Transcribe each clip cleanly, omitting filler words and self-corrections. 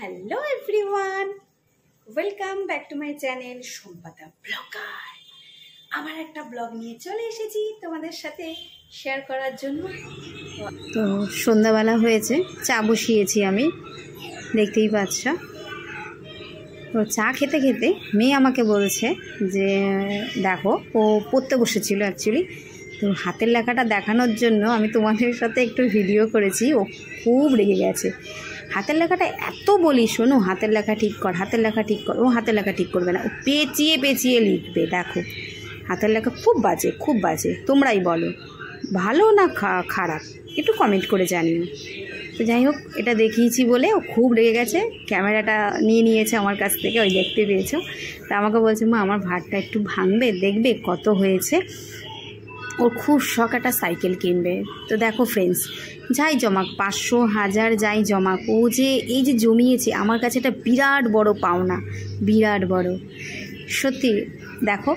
Hello everyone, welcome back to my channel Sampada blogger. আমার একটা blog নিয়ে চলে এসেছি তোমাদের সাথে শেয়ার করার জন্য। তো সন্ধ্যাবেলা হয়েছে, চা বসিয়েছি আমি, দেখতেই পাচ্ছ। তো চা খেতে খেতে মেয়ে আমাকে বলছে যে দেখো, ও পড়তে বসেছিল অ্যাকচুয়ালি, তো হাতের লেখাটা দেখানোর জন্য আমি তোমাদের সাথে একটু ভিডিও করেছি। ও খুব রেগে গেছে। হাতের লেখাটা এত বলি, শোনো হাতের লেখা ঠিক কর, হাতের লেখা ঠিক কর। ও হাতের লেখা ঠিক করবে না, ও পেঁচিয়ে পেঁচিয়ে লিখবে। দেখো হাতের লেখা খুব বাজে, খুব বাজে। তোমরাই বলো ভালো না খারাপ, একটু কমেন্ট করে জানিও। তো যাই হোক, এটা দেখিয়েছি বলে ও খুব রেগে গেছে, ক্যামেরাটা নিয়ে নিয়েছে আমার কাছ থেকে, ওই দেখতে পেয়েছো। তা আমাকে বলছে মা আমার ভাতটা একটু ভাঙবে, দেখবে কত হয়েছে। ওর খুব শখ একটা সাইকেল কিনবে। তো দেখো ফ্রেন্ডস, যাই জমাক 500 1000 যাই জমাক, ও যে এই যে জমিয়েছে আমার কাছে এটা বিরাট বড় পাওনা, বিরাট বড় সত্যি। দেখো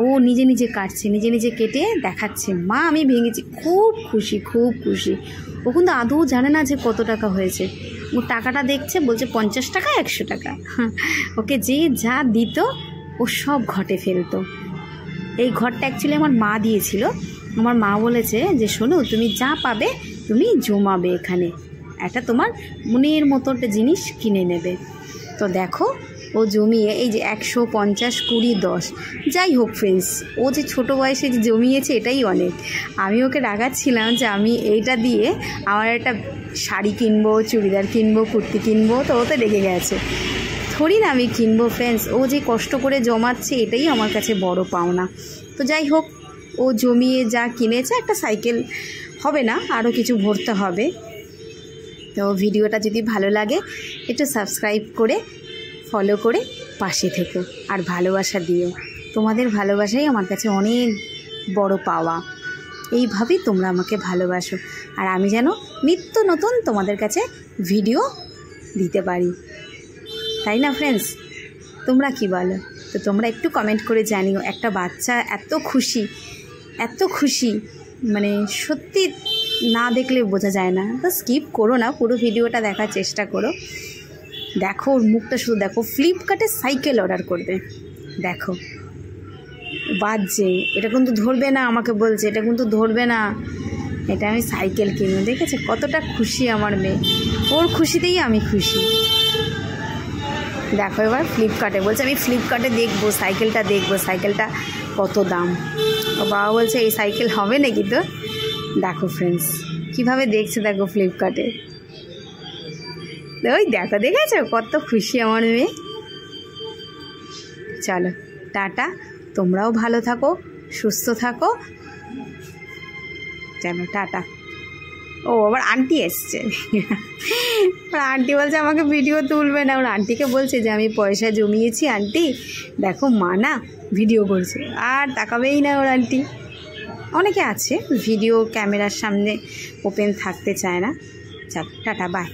ও নিজে নিজে কাটছে, নিজে নিজে কেটে দেখাচ্ছে মা আমি ভেঙেছি। খুব খুশি, খুব খুশি। ও কিন্তু আদৌ জানে না যে কত টাকা হয়েছে। ও টাকাটা দেখছে, বলছে 50 টাকা 100 টাকা। ওকে যে যা দিত ও সব ঘটে ফেলতো। এই ঘরটা অ্যাকচুয়ালি আমার মা দিয়েছিল। আমার মা বলেছে যে শোনো, তুমি যা পাবে তুমি জমাবে, এখানে একটা তোমার মনের মতো একটা জিনিস কিনে নেবে। তো দেখো ও জমিয়ে এই যে 100 50 20 10 যাই হোক ফ্রেন্ডস, ও যে ছোটো বয়সে যে জমিয়েছে এটাই অনেক। আমি ওকে রাগাচ্ছিলাম যে আমি এইটা দিয়ে আমার একটা শাড়ি কিনবো, চুড়িদার কিনবো, কুর্তি কিনবো। তো ও তো রেগে গেছে, থোড়ি না আমি কিনবো ফ্রেন্ডস। ও যে কষ্ট করে জমাচ্ছে এটাই আমার কাছে বড় পাওনা। তো যাই হোক, ও জমিয়ে যা কিনেছে, একটা সাইকেল হবে না, আরও কিছু ভরতে হবে। তো ভিডিওটা যদি ভালো লাগে একটু সাবস্ক্রাইব করে ফলো করে পাশে থেকো, আর ভালোবাসা দিও। তোমাদের ভালোবাসাই আমার কাছে অনেক বড় পাওয়া। এইভাবেই তোমরা আমাকে ভালোবাসো, আর আমি যেন নিত্য নতুন তোমাদের কাছে ভিডিও দিতে পারি, তাই না ফ্রেন্ডস? তোমরা কি বলো? তো তোমরা একটু কমেন্ট করে জানিও। একটা বাচ্চা এত খুশি, এত খুশি, মানে সত্যি না দেখলে বোঝা যায় না। তো স্কিপ করো না, পুরো ভিডিওটা দেখার চেষ্টা করো। দেখো ওর মুখটা শুধু দেখো। ফ্লিপকার্টে সাইকেল অর্ডার করবে, দেখো বাজছে। এটা কিন্তু ধরবে না, আমাকে বলছে এটা কিন্তু ধরবে না, এটা আমি সাইকেল কিনবো। দেখেছে কতটা খুশি আমার মেয়ে, ওর খুশিতেই আমি খুশি। দেখো এবার ফ্লিপকার্টে বলছে আমি ফ্লিপকার্টে দেখবো, সাইকেলটা দেখবো, সাইকেলটা কত দাম। ও বাবা বলছে এই সাইকেল হবে নাকি? তো দেখো ফ্রেন্ডস কীভাবে দেখছে, দেখো ফ্লিপকার্টে। ওই দেখো, দেখেছো কত খুশি আমার মেয়ে। চলো টাটা, তোমরাও ভালো থাকো, সুস্থ থাকো। চলো টাটা। ও আবার আন্টি এসছে, ওর আন্টি বলছে আমাকে ভিডিও তুলবে না। ওর আন্টিকে বলছে যে আমি পয়সা জমিয়েছি আন্টি, দেখো মা না ভিডিও করছে। আর তাকাবেই না ওর আন্টি। অনেকে আছে ভিডিও ক্যামেরার সামনে ওপেন থাকতে চায় না। চল টাটা, বাই।